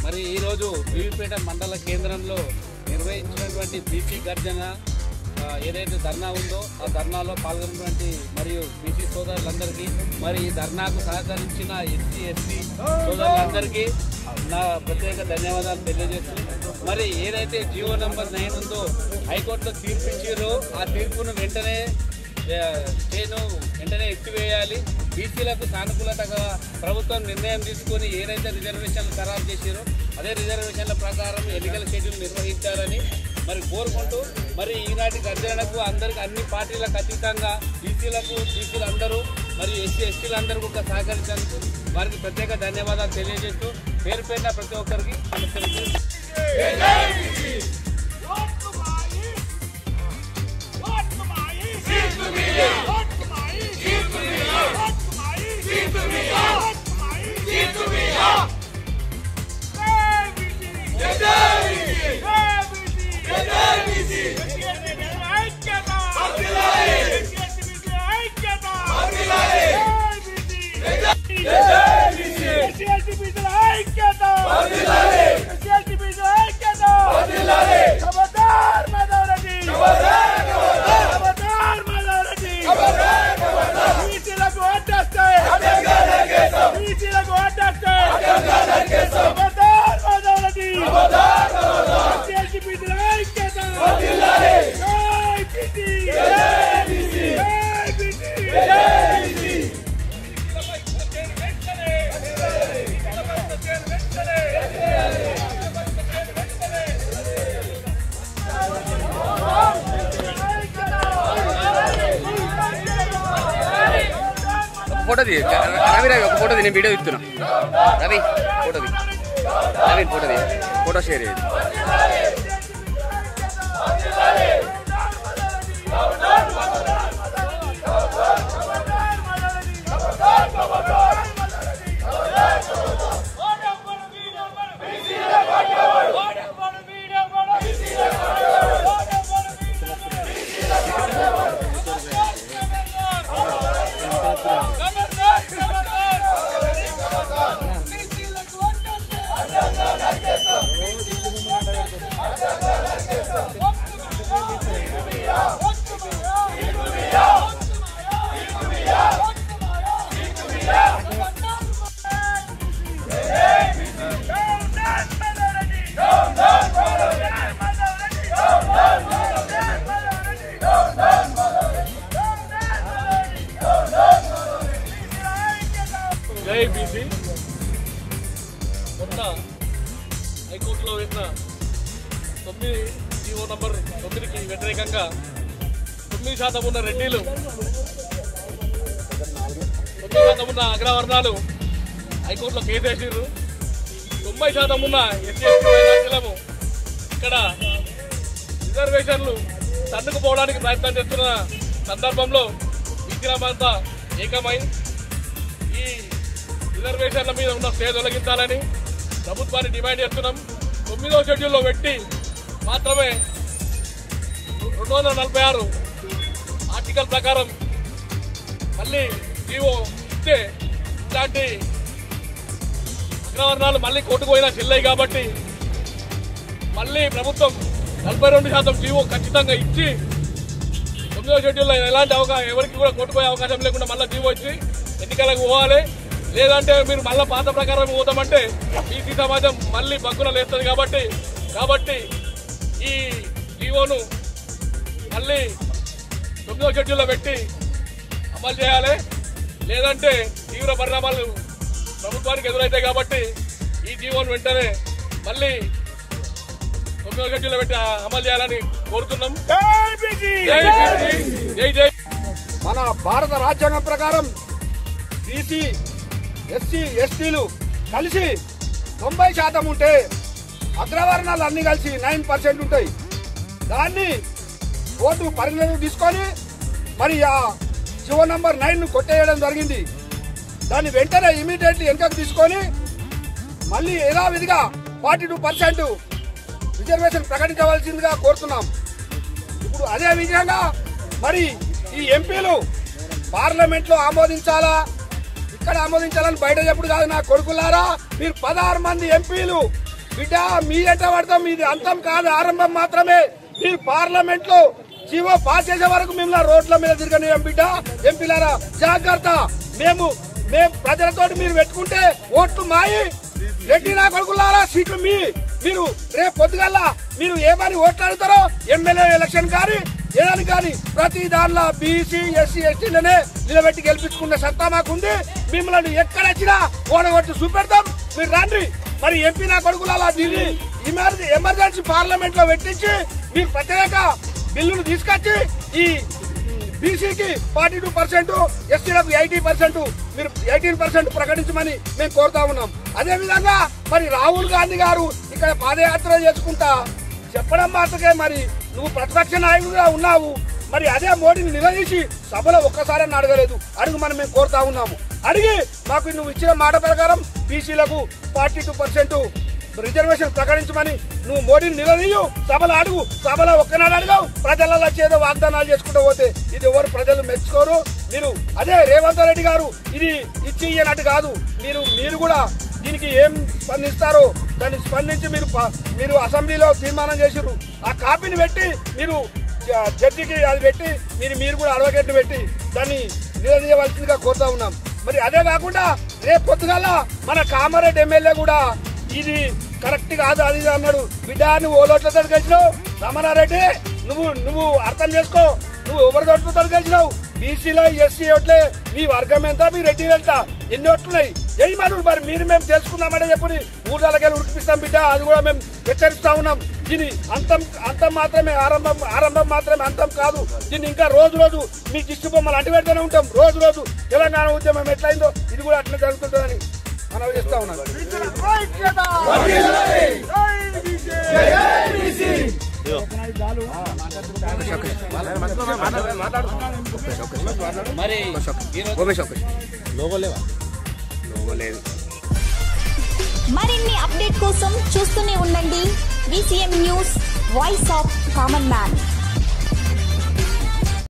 మరి ఈరోజు బీవీపేట మండల కేంద్రంలో నిర్వహించినటువంటి బీసీ గర్జన ఏదైతే ధర్నా ఉందో ఆ ధర్నాలో పాల్గొన్నటువంటి మరియు బీసీ సోదరులందరికీ మరి ఈ ధర్నాకు సహకరించిన ఎస్సీ ఎస్టీ సోదరులందరికీ నా ప్రత్యేక ధన్యవాదాలు తెలియజేస్తూ మరి ఏదైతే జీవో నెంబర్ 9 ఉందో హైకోర్టులో తీర్పు ఇచ్చారో ఆ తీర్పును వెంటనే ఎత్తివేయాలి. బీసీలకు సానుకూలతగా ప్రభుత్వం నిర్ణయం తీసుకొని ఏదైతే రిజర్వేషన్లు ఖరారు చేశారో అదే రిజర్వేషన్ల ప్రకారం ఎన్నికల షెడ్యూల్ నిర్వహించాలని మరి కోరుకుంటూ మరి ఈనాటి గర్జనకు అందరికి అన్ని పార్టీలకు అతీతంగా బీసీలు అందరూ మరియు ఎస్సీ ఎస్టీలు అందరూ కూడా సహకరించేందుకు వారికి ప్రత్యేక ధన్యవాదాలు తెలియజేస్తూ పేరు పేరున ప్రతి ఒక్కరికి फोटो दी रवि रवि फोटो दी वीडियो इतना रवि फोटो दी फोटो शेयर జై బీసీ మొన్న హైకోర్టులో వేసిన 9 జీవో నంబర్ 9కి వ్యతిరేకంగా 9% ఉన్న రెడ్డిలు 9% ఉన్న అగ్రవర్ణాలు హైకోర్టులో కేసు వేసారు. 90% ఉన్న ఎస్సీ ఎస్టీ ఇక్కడ రిజర్వేషన్లు తన్నుకుపోవడానికి ప్రయత్నం చేస్తున్న సందర్భంలో బీసీలంతా ఏకమై ఈ రిజర్వేషన్ల మీద ఉన్న స్టే తొలగించాలని ప్రభుత్వాన్ని డిమాండ్ చేస్తున్నాం. 9వ షెడ్యూల్లో పెట్టి మాత్రమే 246 ఆర్టికల్ ప్రకారం మళ్ళీ జీవో ఇస్తే ఇలాంటి అగ్రవర్ణాలు మళ్ళీ కోర్టుకు చెల్లాయి కాబట్టి మళ్ళీ ప్రభుత్వం 42% జీవో ఖచ్చితంగా ఇచ్చి 9వ షెడ్యూల్లో ఎలాంటి ఎవరికి కూడా కోర్టుకు అవకాశం లేకుండా మళ్ళీ జీవో ఇచ్చి ఎన్నికలకు పోవాలి. లేదంటే మీరు మళ్ళీ పాత ప్రకారం పోతామంటే బీసీ సమాజం మళ్ళీ బగ్గున లేస్తుంది కాబట్టి ఈ జీవోను మళ్ళీ 9వ షెడ్యూల్లో పెట్టి అమలు చేయాలి. లేదంటే తీవ్ర పరిణామాలు ప్రభుత్వానికి ఎదురవుతాయి కాబట్టి ఈ జీవోను వెంటనే మళ్ళీ 9వ షెడ్యూల్లో పెట్టి అమలు చేయాలని కోరుతున్నాం. జై జై. మన భారత రాజ్యాంగం ప్రకారం బీసీ ఎస్సీ ఎస్టీలు కలిసి 90% ఉంటే అగ్రవర్ణాలు అన్ని కలిసి 9% ఉంటాయి. దాన్ని కోర్టు పరిగణలోకి తీసుకొని మరి ఆ జీవో నంబర్ 9ను కొట్టేయడం జరిగింది. దాన్ని వెంటనే ఇమీడియట్లీ వెనుకకు తీసుకొని మళ్ళీ యథావిధిగా 42% రిజర్వేషన్ ప్రకటించవలసిందిగా కోరుతున్నాం. ఇప్పుడు అదే విధంగా మరి ఈ ఎంపీలు పార్లమెంట్ లో ఆమోదించాలా, ఇక్కడ ఆమోదించాలని బయట చెప్పుడు కాదు నా కొడుకులారా. మీరు 16 మంది ఎంపీలు బిడ్డ మీ ఎంట పడతాం. మీది అంతం కాదు, ఆరంభం మాత్రమే. మీరు పార్లమెంట్ లో జీవో పాస్ చేసే వరకు మిమ్మల్ని రోడ్ల మీద తిరగనియం బిడ్డ. ఎంపీలారా జాగ్రత్త. మేము ప్రజలతో మీరు పెట్టుకుంటే ఓట్లు మాయి. రెడ్డి నా కొడుకులారా సీట్లు మీరు రేపు పొద్దుగల్లా మీరు ఏమని ఓట్లు అడుగుతారో ఎమ్మెల్యే ఎలక్షన్ కానీ ఏదని కానీ ప్రతి దానిలో బీసీ ఎస్సీ ఎస్టీలనే నిలబెట్టి గెలిపించుకునే సత్తా మాకుంది. మిమ్మల్ని ఎక్కడొచ్చినా ఓడగొట్టి చూపెడతాం. మీరు రండి. మరి ఎంపీ నా కొడుకులారా దీన్ని ఎమర్జెన్సీ పార్లమెంట్ లో పెట్టించి మీరు ప్రత్యేక బిల్లును తీసుకొచ్చి ఈ బీసీకి 42%, ఎస్టీలకు 80%, మీరు 18% ప్రకటించమని మేము కోరుతా ఉన్నాం. అదే విధంగా మరి రాహుల్ గాంధీ గారు ఇక్కడ పాదయాత్ర చేసుకుంటా చెప్పడం మాత్రమే మరి నువ్వు ప్రతిపక్ష నాయకుడిగా ఉన్నావు. మరి అదే మోడీని నిలదీసి సభలో ఒక్కసారి అడగలేదు. అడుగుమని మేము కోరుతా ఉన్నాము. అడిగి మాకు నువ్వు ఇచ్చిన మాట ప్రకారం బీసీలకు 42% రిజర్వేషన్ ప్రకటించమని నువ్వు మోడీని నిలదీయు. సభలో అడుగు. సభలో ఒక్కనాడు అడగవు. ప్రజలలో వచ్చేదో వాగ్దానాలు చేసుకుంటూ పోతే ఇది ఎవరు ప్రజలు మెచ్చుకోరు. మీరు అదే రేవంత్ రెడ్డి గారు ఇది ఇచ్చి ఇయ్యనట్టు కాదు. మీరు కూడా దీనికి ఏం స్పందిస్తారో దాన్ని స్పందించి మీరు అసెంబ్లీలో తీర్మానం చేసిర్రు. ఆ కాపీని పెట్టి మీరు జడ్జికి అది పెట్టి మీరు కూడా అడ్వకేట్ పెట్టి దాన్ని నిలదీయవలసిందిగా కోరుతా ఉన్నాం. మరి అదే కాకుండా రేపు పొద్దుగాల మన కామారెడ్డి ఎమ్మెల్యే కూడా ఇది కరెక్ట్ కాదు అది అన్నాడు. బిడ్డ నువ్వు ఓలోట్లతో గెలిచినావు. రమణారెడ్డి నువ్వు అర్థం చేసుకో. నువ్వు ఎవరి ఓట్లతో గెలిచినావు. బీసీలో ఎస్సీ ఓట్లే మీ వర్గం ఎంత, మీ రెడ్డి వెళ్తా ఎన్ని ఓట్లున్నాయి ఏమి మనం మరి మీరు మేము తెలుసుకుందామంటే చెప్పి ఊళ్ళకెళ్ళి ఉడికిపిస్తాం బిడ్డ. అది కూడా మేము హెచ్చరిస్తా ఉన్నాం. దీని అంతం మాత్రమే ఆరంభం మాత్రమే, అంతం కాదు. దీన్ని ఇంకా రోజు మీ దిష్టి బొమ్మలు అంటి పెడుతూనే ఉంటాం. రోజు తెలంగాణ ఉద్యమం ఎట్లయిందో ఇది కూడా అట్లా జరుగుతుందని మనం చేస్తా ఉన్నాం. మరి మరిన్ని అప్డేట్ కోసం చూస్తూనే ఉండండి VCM news, voice of common man.